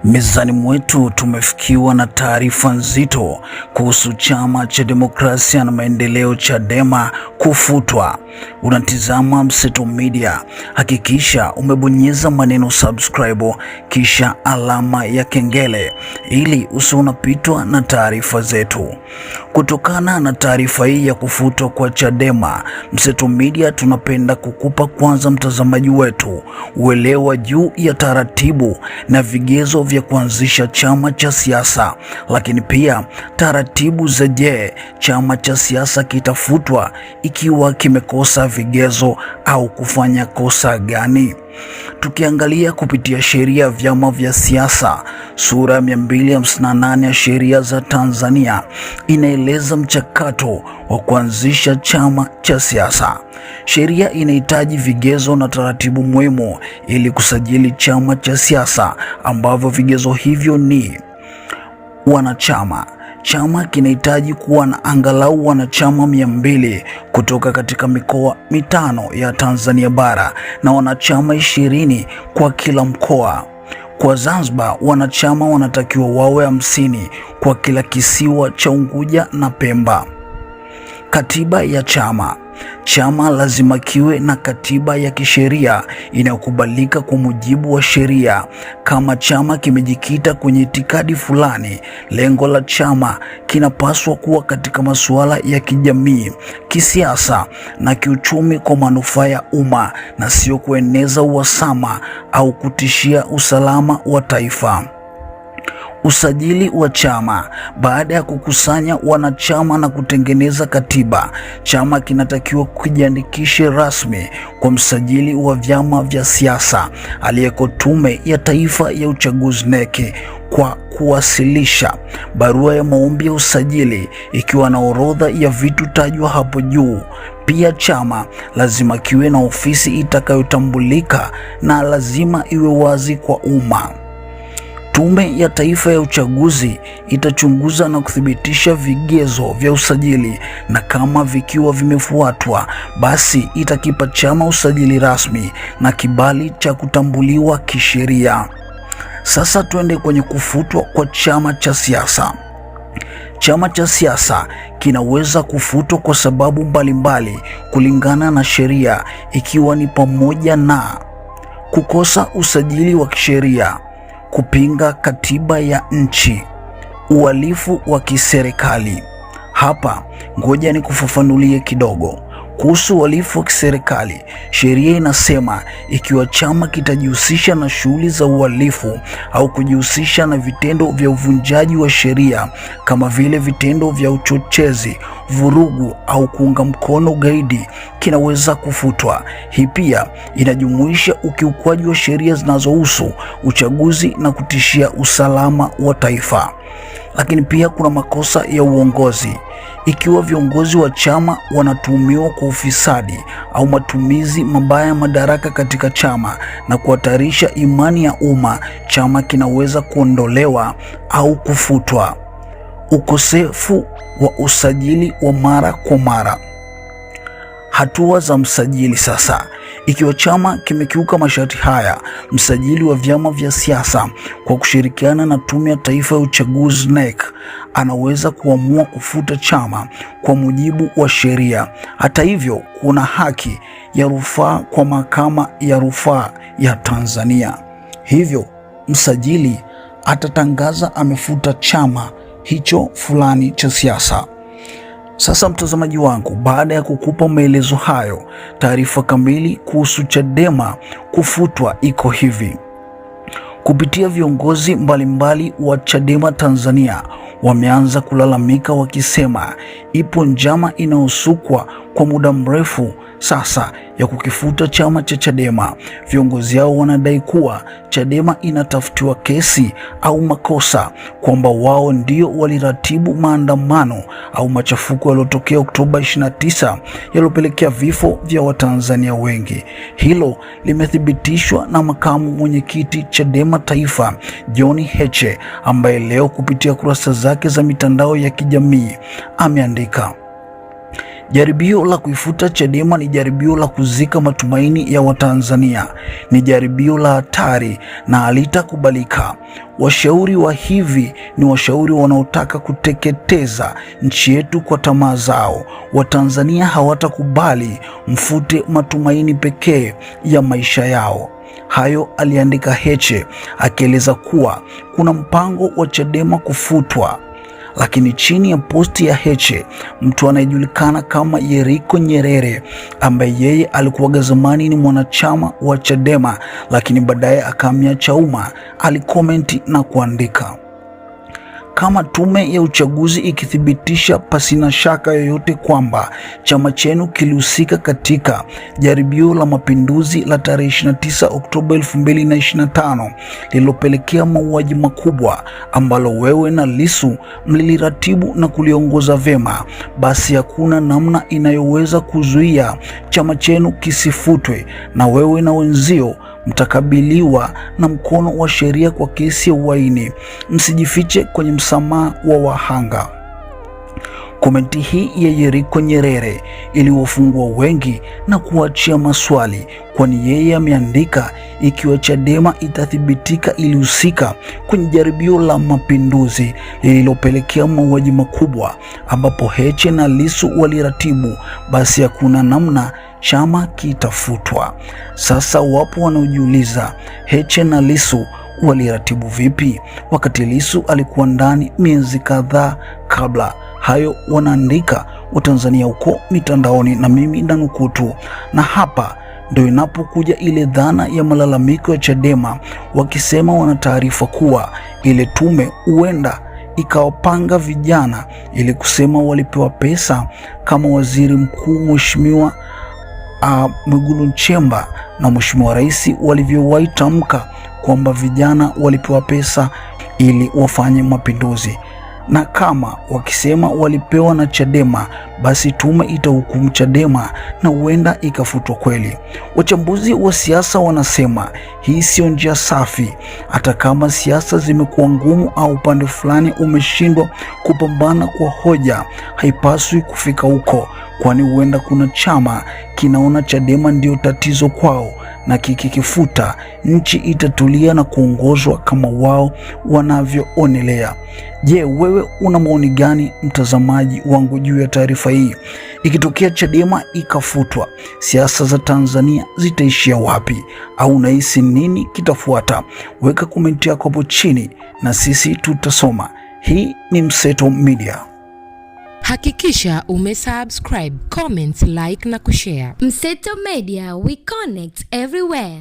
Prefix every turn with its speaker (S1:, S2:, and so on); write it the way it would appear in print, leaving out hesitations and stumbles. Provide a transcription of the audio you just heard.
S1: Mezani mwetu tumefikiwa na taarifa nzito kuhusu Chama cha Demokrasia na Maendeleo Chadema kufutwa. Unatizama Mseto Media, hakikisha umebonyeza maneno subscribe kisha alama ya kengele ili usiunapitwa na taarifa zetu. Kutokana na taarifa hii ya kufutwa kwa Chadema, Mseto Media tunapenda kukupa kwanza, mtazamaji wetu, uelewa juu ya taratibu na vigezo vya kuanzisha chama cha siasa, lakini pia taratibu za chama cha siasa kitafutwa ikiwa kimekosa vigezo au kufanya kosa gani. Tukiangalia kupitia sheria ya vyama vya siasa sura 258 ya sheria za Tanzania inaeleza mchakato wa kuanzisha chama cha siasa. Sheria inahitaji vigezo na taratibu muhimu ili kusajili chama cha siasa, ambavyo vigezo hivyo ni wanachama. Chama kinahitaji kuwa na angalau wanachama 200 kutoka katika mikoa 5 ya Tanzania bara na wanachama 20 kwa kila mkoa. Kwa Zanzibar, wanachama wanatakiwa wawe 50 kwa kila kisiwa cha Unguja na Pemba. Katiba ya chama. Chama lazima kiwe na katiba ya kisheria inayokubalika kwa mujibu wa sheria. Kama chama kimejikita kwenye itikadi fulani, lengo la chama kinapaswa kuwa katika masuala ya kijamii, kisiasa na kiuchumi kwa manufaa ya umma na sio kueneza uhasama au kutishia usalama wa taifa. Usajili wa chama. Baada ya kukusanya wanachama na kutengeneza katiba, chama kinatakiwa kujiandikisha rasmi kwa msajili wa vyama vya siasa aliyeko Tume ya Taifa ya Uchaguzi NEC kwa kuwasilisha barua ya maombi ya usajili ikiwa na orodha ya vitu tajwa hapo juu. Pia chama lazima kiwe na ofisi itakayotambulika na lazima iwe wazi kwa umma. Tume ya Taifa ya Uchaguzi itachunguza na kuthibitisha vigezo vya usajili, na kama vikiwa vimefuatwa, basi itakipa chama usajili rasmi na kibali cha kutambuliwa kisheria. Sasa tuende kwenye kufutwa kwa chama cha siasa. Chama cha siasa kinaweza kufutwa kwa sababu mbalimbali kulingana na sheria, ikiwa ni pamoja na kukosa usajili wa kisheria, kupinga katiba ya nchi, uhalifu wa kiserikali. Hapa ngoja nikufafanulie kidogo kuhusu uhalifu wa kiserikali. Sheria inasema ikiwa chama kitajihusisha na shughuli za uhalifu au kujihusisha na vitendo vya uvunjaji wa sheria kama vile vitendo vya uchochezi, vurugu au kuunga mkono ugaidi, kinaweza kufutwa. Hii pia inajumuisha ukiukwaji wa sheria zinazohusu uchaguzi na kutishia usalama wa taifa. Lakini pia kuna makosa ya uongozi. Ikiwa viongozi wa chama wanatuhumiwa kwa ufisadi au matumizi mabaya ya madaraka katika chama na kuhatarisha imani ya umma, chama kinaweza kuondolewa au kufutwa. Ukosefu wa usajili wa mara kwa mara. Hatua za msajili sasa. Ikiwa chama kimekiuka masharti haya, msajili wa vyama vya siasa kwa kushirikiana na Tume ya Taifa ya Uchaguzi NEC anaweza kuamua kufuta chama kwa mujibu wa sheria. Hata hivyo, kuna haki ya rufaa kwa Mahakama ya Rufaa ya Tanzania. Hivyo, msajili atatangaza amefuta chama hicho fulani cha siasa. Sasa mtazamaji wangu, baada ya kukupa maelezo hayo, taarifa kamili kuhusu Chadema kufutwa iko hivi. Kupitia viongozi mbalimbali wa Chadema Tanzania wameanza kulalamika wakisema ipo njama inayosukwa kwa muda mrefu sasa ya kukifuta chama cha Chadema. Viongozi hao wanadai kuwa Chadema inatafutiwa kesi au makosa, kwamba wao ndio waliratibu maandamano au machafuko yaliyotokea Oktoba 29 yaliyopelekea vifo vya Watanzania wengi. Hilo limethibitishwa na makamu mwenyekiti Chadema Taifa John Heche, ambaye leo kupitia kurasa zake za mitandao ya kijamii ameandika, Jaribio la kuifuta Chadema ni jaribio la kuzika matumaini ya Watanzania, ni jaribio la hatari na halitakubalika. Washauri wa hivi ni washauri wanaotaka kuteketeza nchi yetu kwa tamaa zao. Watanzania hawatakubali mfute matumaini pekee ya maisha yao. Hayo aliandika Heche, akieleza kuwa kuna mpango wa Chadema kufutwa. Lakini chini ya posti ya Heche, mtu anayejulikana kama Yeriko Nyerere, ambaye yeye alikuwa zamani ni mwanachama wa Chadema lakini baadaye akahamia Chauma, alikomenti na kuandika: kama tume ya uchaguzi ikithibitisha pasina shaka yoyote kwamba chama chenu kilihusika katika jaribio la mapinduzi la tarehe 29 Oktoba 2025 lililopelekea mauaji makubwa ambalo wewe na Lissu mliliratibu na kuliongoza vema, basi hakuna namna inayoweza kuzuia chama chenu kisifutwe, na wewe na wenzio mtakabiliwa na mkono wa sheria kwa kesi ya uhaini. Msijifiche kwenye msamaha wa wahanga. Komenti hii ya Yeriko Nyerere iliwafungua wengi na kuachia maswali, kwani yeye ameandika, ikiwa Chadema itathibitika ilihusika kwenye jaribio la mapinduzi lililopelekea mauaji makubwa ambapo Heche na Lissu waliratibu, basi hakuna namna chama kitafutwa. Sasa wapo wanaojiuliza, Heche na Lissu waliratibu vipi wakati Lissu alikuwa ndani miezi kadhaa kabla? Hayo wanaandika Watanzania huko mitandaoni, na mimi nanukuu tu. Na hapa ndio inapokuja ile dhana ya malalamiko ya Chadema, wakisema wana taarifa kuwa ile tume huenda ikawapanga vijana ili kusema walipewa pesa, kama Waziri Mkuu Mheshimiwa Mwigulu Nchemba na Mheshimiwa Rais walivyowahi tamka kwamba vijana walipewa pesa ili wafanye mapinduzi. Na kama wakisema walipewa na Chadema, basi tume itahukumu Chadema na huenda ikafutwa kweli. Wachambuzi wa siasa wanasema hii sio njia safi. Hata kama siasa zimekuwa ngumu au upande fulani umeshindwa kupambana kwa hoja, haipaswi kufika huko, kwani huenda kuna chama kinaona Chadema ndio tatizo kwao, na kikifuta nchi itatulia na kuongozwa kama wao wanavyoonelea. Je, wewe una maoni gani, mtazamaji wangu, juu ya taarifa hii? Ikitokea Chadema ikafutwa, siasa za Tanzania zitaishia wapi? Au unahisi nini kitafuata? Weka komenti yako hapo chini na sisi tutasoma. Hii ni Mseto Media.
S2: Hakikisha umesubscribe, comment, like na kushare.
S3: Mseto Media, we connect everywhere.